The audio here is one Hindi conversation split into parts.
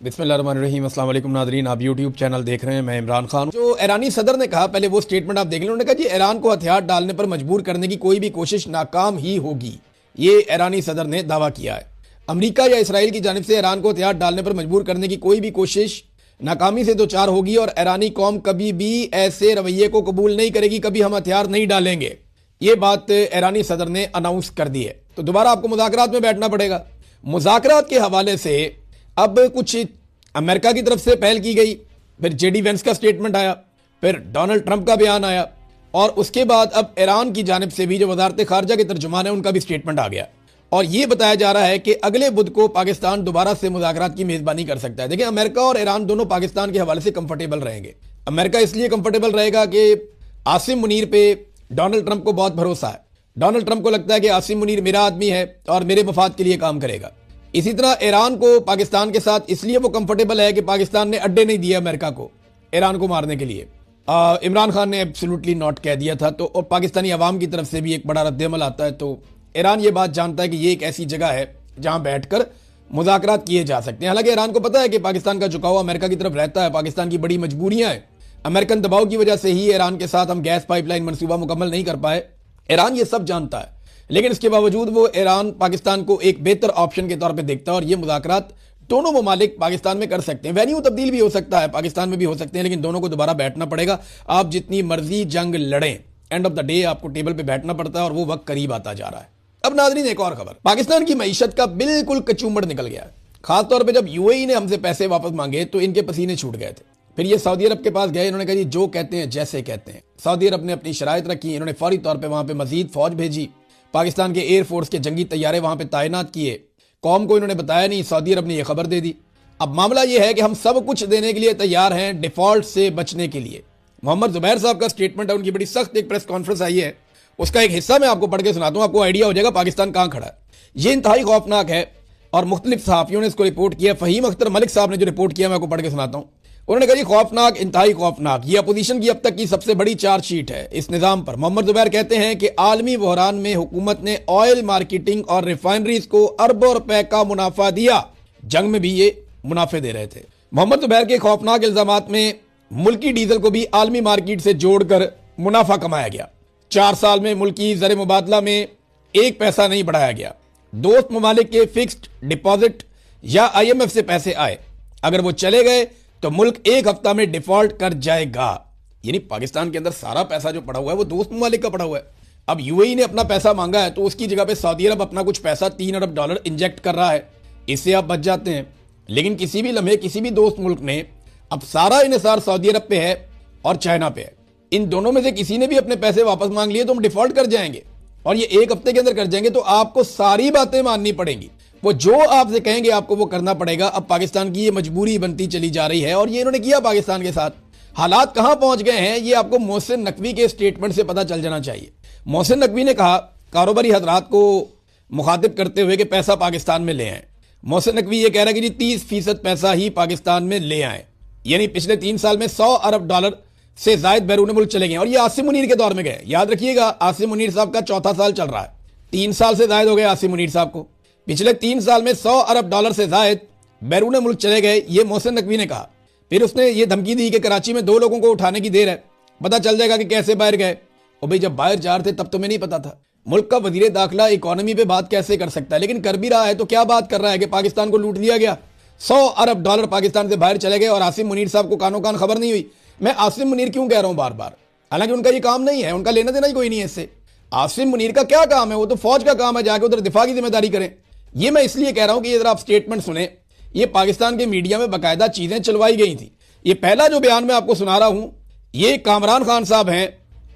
बिस्मिल्लाहिर्रहमानिर्रहीम। अस्सलाम वालेकुम नादरीन, आप यूट्यूब चैनल देख रहे हैं, मैं इमरान खान। जो ईरानी सदर ने कहा, पहले वो स्टेटमेंट आप देख लें। उन्होंने कहा जी ईरान को हथियार डालने पर मजबूर करने की कोई भी कोशिश नाकाम ही होगी। ये ईरानी सदर ने दावा किया है। अमरीका या इसराइल की जानिब से ईरान को हथियार डालने पर मजबूर करने की कोई भी कोशिश नाकामी से दो चार होगी और ईरानी कौम कभी भी ऐसे रवैये को कबूल नहीं करेगी, कभी हम हथियार नहीं डालेंगे। ये बात ईरानी सदर ने अनाउंस कर दी है। तो दोबारा आपको मुज़ाकरात में बैठना पड़ेगा। मुज़ाकरात के हवाले से अब कुछ अमेरिका की तरफ से पहल की गई, फिर जेडी वेंस का स्टेटमेंट आया, फिर डोनाल्ड ट्रंप का बयान आया और उसके बाद अब ईरान की जानिब से भी जो वजारत खारजा के तर्जुमान है उनका भी स्टेटमेंट आ गया और ये बताया जा रहा है कि अगले बुध को पाकिस्तान दोबारा से मुज़ाकरात की मेज़बानी कर सकता है। देखिए, अमेरिका और ईरान दोनों पाकिस्तान के हवाले से कंफर्टेबल रहेंगे। अमेरिका इसलिए कंफर्टेबल रहेगा कि आसिम मुनीर पे डोनाल्ड ट्रंप को बहुत भरोसा है। डोनाल्ड ट्रंप को लगता है कि आसिम मुनीर मेरा आदमी है और मेरे मफाद के लिए काम करेगा। इसी तरह ईरान को पाकिस्तान के साथ इसलिए वो कंफर्टेबल है कि पाकिस्तान ने अड्डे नहीं दिए अमेरिका को ईरान को मारने के लिए। इमरान खान ने एब्सोल्युटली नॉट कह दिया था, तो और पाकिस्तानी अवाम की तरफ से भी एक बड़ा रद्देमल आता है। तो ईरान ये बात जानता है कि ये एक ऐसी जगह है जहां बैठकर मुज़ाकरात किए जा सकते हैं। हालांकि ईरान को पता है कि पाकिस्तान का झुकाव अमेरिका की तरफ रहता है, पाकिस्तान की बड़ी मजबूरियां हैं। अमेरिकन दबाव की वजह से ही ईरान के साथ हम गैस पाइपलाइन मनसूबा मुकम्मल नहीं कर पाए। ईरान ये सब जानता है, लेकिन इसके बावजूद वो ईरान पाकिस्तान को एक बेहतर ऑप्शन के तौर पे देखता है और ये मुज़ाकरात दोनों ममालिक पाकिस्तान में कर सकते हैं। वेन्यू तब्दील भी हो सकता है, पाकिस्तान में भी हो सकते हैं, लेकिन दोनों को दोबारा बैठना पड़ेगा। आप जितनी मर्जी जंग लड़ें, एंड ऑफ द डे आपको टेबल पे बैठना पड़ता है और वो वक्त करीब आता जा रहा है। अब नाज़रीन, एक और खबर, पाकिस्तान की मईशत का बिल्कुल कचूमड़ निकल गया है। खासतौर पर जब यूएई ने हमसे पैसे वापस मांगे तो इनके पसीने छूट गए थे। फिर ये सऊदी अरब के पास गए, इन्होंने कहा जी जो कहते हैं जैसे कहते हैं। सऊदी अरब ने अपनी शराइत रखी, इन्होंने फौरी तौर पर वहां पर मजीद फौज भेजी, पाकिस्तान के एयरफोर्स के जंगी तैयारे वहां पे तैनात किए। कौम को इन्होंने बताया नहीं, सऊदी अरब ने यह खबर दे दी। अब मामला यह है कि हम सब कुछ देने के लिए तैयार हैं डिफॉल्ट से बचने के लिए। मोहम्मद जुबैर साहब का स्टेटमेंट है, उनकी बड़ी सख्त एक प्रेस कॉन्फ्रेंस आई है, उसका एक हिस्सा मैं आपको पढ़ के सुनाता हूं, आपको आइडिया हो जाएगा पाकिस्तान कहां खड़ा है। यह इंतहाई खौफनाक है और मुख्तलिफ सहाफियों ने इसको रिपोर्ट किया। फहीम अख्तर मलिक साहब ने जो रिपोर्ट किया मैं आपको पढ़ के सुनाता हूं। उन्होंने कहा खौफनाक, इंतहाई खौफनाक, ये अपोजिशन की अब तक की सबसे बड़ी चार्जशीट है इस निज़ाम पर। मोहम्मद जुबैर कहते हैं कि आलमी बहरान में हुकूमत ने ऑयल मार्केटिंग और रिफाइनरीज को अरबों रुपए का मुनाफा दिया, जंग में भी ये मुनाफे दे रहे थे। मोहम्मद जुबैर के खौफनाक इल्जामात में मुल्की डीजल को भी आलमी मार्केट से जोड़कर मुनाफा कमाया गया। 4 साल में मुल्की ज़र मुबादला में 1 पैसा नहीं बढ़ाया गया। दोस्त ममालिक के फिक्स्ड डिपॉजिट या IMF से पैसे आए, अगर वो चले गए तो मुल्क 1 हफ्ता में डिफॉल्ट कर जाएगा। यानी पाकिस्तान के अंदर सारा पैसा जो पड़ा हुआ है वो दोस्त ममालिक का पड़ा हुआ है। अब यूएई ने अपना पैसा मांगा है तो उसकी जगह पे सऊदी अरब अपना कुछ पैसा $3 अरब इंजेक्ट कर रहा है, इससे आप बच जाते हैं। लेकिन किसी भी लम्हे किसी भी दोस्त मुल्क ने अब सारा इन्हिसार सऊदी अरब पे है और चाइना पे है। इन दोनों में से किसी ने भी अपने पैसे वापस मांग लिए तो हम डिफॉल्ट कर जाएंगे और ये 1 हफ्ते के अंदर कर जाएंगे। तो आपको सारी बातें माननी पड़ेंगी, वो जो आपसे कहेंगे आपको वो करना पड़ेगा। अब पाकिस्तान की ये मजबूरी बनती चली जा रही है और ये इन्होंने किया पाकिस्तान के साथ। हालात कहां पहुंच गए हैं ये आपको मोहसिन नकवी के स्टेटमेंट से पता चल जाना चाहिए। मोहसिन नकवी ने कहा, कारोबारी हजरात को मुखातिब करते हुए, कि पैसा पाकिस्तान में ले आए। मोहसिन नकवी ये कह रहा है कि जी 30% पैसा ही पाकिस्तान में ले आए, यानी पिछले 3 साल में $100 अरब से जायद बैरून मुल्क चले गए। और ये आसिम मुनीर के दौर में गए। याद रखिएगा, आसिम मुनीर साहब का 4था साल चल रहा है, 3 साल से जायद हो गए आसिम मुनीर साहब को। पिछले 3 साल में $100 अरब से जायद बैरून मुल्क चले गए, ये मोहसिन नकवी ने कहा। फिर उसने ये धमकी दी कि कराची में 2 लोगों को उठाने की देर है, पता चल जाएगा कि कैसे बाहर गए। और भाई जब बाहर जा रहे थे तब तुम्हें नहीं पता था। मुल्क का वजीर दाखिला इकोनॉमी पे बात कैसे कर सकता है, लेकिन कर भी रहा है। तो क्या बात कर रहा है कि पाकिस्तान को लूट लिया गया, $100 अरब पाकिस्तान से बाहर चले गए और आसिम मुनीर साहब को कानो कान खबर नहीं हुई। मैं आसिम मुनीर क्यों कह रहा हूं बार बार, हालांकि उनका ये काम नहीं है, उनका लेना देना ही कोई नहीं है इससे। आसिम मुनीर का क्या काम है, वो तो फौज का काम है, जाके उधर दिफा की जिम्मेदारी करें। ये मैं इसलिए कह रहा हूं कि ये जरा आप स्टेटमेंट सुने। ये पाकिस्तान के मीडिया में बाकायदा चीजें चलवाई गई थी। ये पहला जो बयान मैं आपको सुना रहा हूं, ये कामरान खान साहब हैं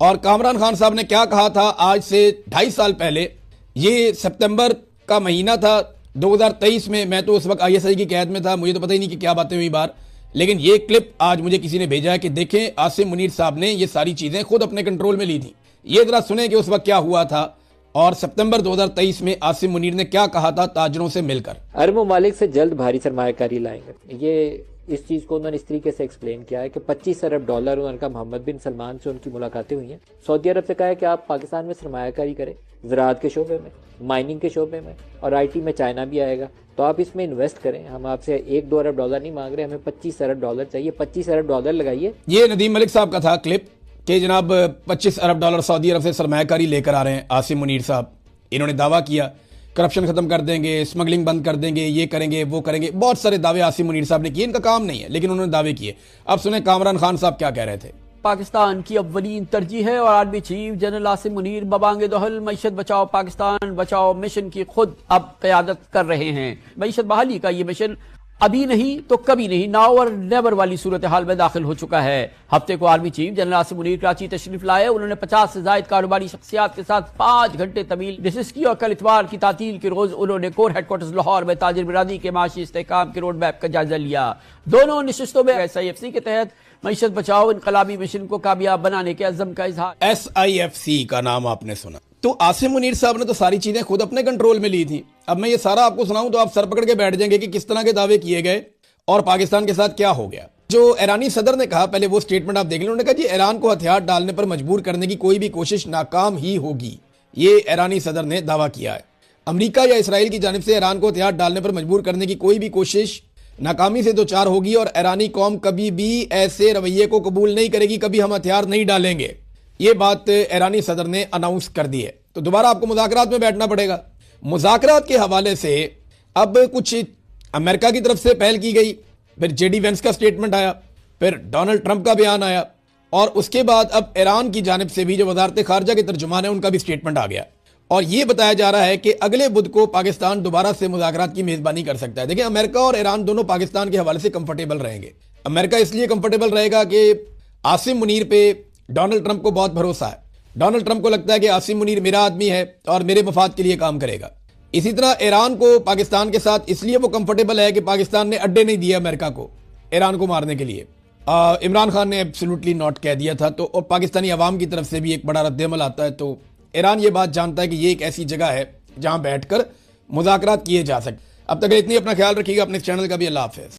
और कामरान खान साहब ने क्या कहा था आज से 2.5 साल पहले। ये सितंबर का महीना था 2023 में। मैं तो उस वक्त ISI की कैद में था, मुझे तो पता ही नहीं कि क्या बातें हुई बाहर। लेकिन ये क्लिप आज मुझे किसी ने भेजा है कि देखें, आसिम मुनीर साहब ने ये सारी चीजें खुद अपने कंट्रोल में ली थी। ये जरा सुने कि उस वक्त क्या हुआ था और सितंबर 2023 में आसिम मुनीर ने क्या कहा था ताजरों से मिलकर। अरब ममालिक से जल्द भारी सरमायाकारी लाएंगे। ये इस चीज़ को उन्होंने इस तरीके से एक्सप्लेन किया है कि $25 अरब, उन्होंने कहा मोहम्मद बिन सलमान से उनकी मुलाकातें हुई हैं। सऊदी अरब से कहा है कि आप पाकिस्तान में सरमायाकारी करें ज़राअत के शोबे में। माइनिंग के शोबे में, और आईटी में चाइना भी आएगा। तो आप इसमें इन्वेस्ट करें। हम आपसे 1-2 अरब डॉलर नहीं मांग रहे, हमें 25 अरब डॉलर चाहिए। 25 अरब डॉलर लगाइए। ये नदीम मलिक साहब का था क्लिप कि जनाब 25 अरब डॉलर सऊदी अरब से सरमायाकारी लेकर आ रहे हैं आसिम मुनीर साहब। इन्होंने दावा किया करप्शन खत्म कर देंगे, स्मगलिंग बंद कर देंगे, ये करेंगे वो करेंगे, बहुत सारे दावे आसिम मुनीर साहब ने किए। इनका काम नहीं है लेकिन उन्होंने दावे किए। अब सुने कामरान खान साहब क्या कह रहे थे। पाकिस्तान की अव्वलीन तरजीह है और army chief general Asim Munir बबांगे दोहल मईशत बचाओ पाकिस्तान बचाओ मिशन की खुद अब क़यादत कर रहे हैं। मईशत बहाली का ये मिशन अभी नहीं तो कभी नहीं, नाउ और नेवर वाली सूरत हाल में दाखिल हो चुका है। हफ्ते को army chief general Asim Munir Karachi तशरीफ लाए। उन्होंने 50 से ज्यादा कारोबारी शख्सियात के साथ 5 घंटे तवील डिस्कस की और कल इतवार की तातील के रोज उन्होंने कोर हेडक्वार्टर्स लाहौर में ताजिर बिरादरी के माशी इस्तेहकाम के रोड मैप का जायजा लिया। दोनों नशिस्तों में SIFC के तहत मईशत बचाओ इनकलाबी मिशन को कामयाब बनाने के अज़्म का इजहार। SIFC का नाम आपने सुना, तो आसिम मुनीर साहब ने तो सारी चीजें खुद अपने कंट्रोल में ली थी। अब मैं ये सारा आपको सुनाऊं तो आप सर पकड़ के बैठ जाएंगे कि किस तरह के दावे किए गए और पाकिस्तान के साथ क्या हो गया। जो ईरानी सदर ने कहा, पहले वो स्टेटमेंट आप देख लें। उन्होंने कहा जी ईरान को हथियार डालने पर मजबूर करने की कोई भी कोशिश नाकाम ही होगी। ये ईरानी सदर ने दावा किया है। अमेरिका या इसराइल की जानिब से ईरान को हथियार डालने पर मजबूर करने की कोई भी कोशिश नाकामी से दो चार होगी और ईरानी कौम कभी भी ऐसे रवैये को कबूल नहीं करेगी, कभी हम हथियार नहीं डालेंगे। ये बात ईरानी सदर ने अनाउंस कर दी है। तो दोबारा आपको मुज़ाकरात में बैठना पड़ेगा। मुज़ाकरात के हवाले से अब कुछ अमेरिका की तरफ से पहल की गई, फिर JD वेंस का स्टेटमेंट आया, फिर डोनाल्ड ट्रंप का बयान आया और उसके बाद अब ईरान की जानिब से भी जो वजारत खारजा के तर्जुमान है उनका भी स्टेटमेंट आ गया और यह बताया जा रहा है कि अगले बुध को पाकिस्तान दोबारा से मुज़ाकरात की मेजबानी कर सकता है। देखिए, अमेरिका और ईरान दोनों पाकिस्तान के हवाले से कंफर्टेबल रहेंगे। अमेरिका इसलिए कंफर्टेबल रहेगा कि आसिम मुनीर पे डोनाल्ड ट्रंप को बहुत भरोसा है। डोनाल्ड ट्रंप को लगता है कि आसिम मुनीर मेरा आदमी है और मेरे मफाद के लिए काम करेगा। इसी तरह ईरान को पाकिस्तान के साथ इसलिए वो कंफर्टेबल है कि पाकिस्तान ने अड्डे नहीं दिए अमेरिका को ईरान को मारने के लिए। इमरान खान ने एब्सोल्युटली नॉट कह दिया था। तो और पाकिस्तानी अवाम की तरफ से भी एक बड़ा रद्द-ए-अमल आता है। तो ईरान ये बात जानता है कि ये एक ऐसी जगह है जहां बैठकर मुज़ाकरात किए जा सकते। अब तक इतनी, अपना ख्याल रखिएगा, अपने चैनल का भी। अल्लाह हाफ़िज़।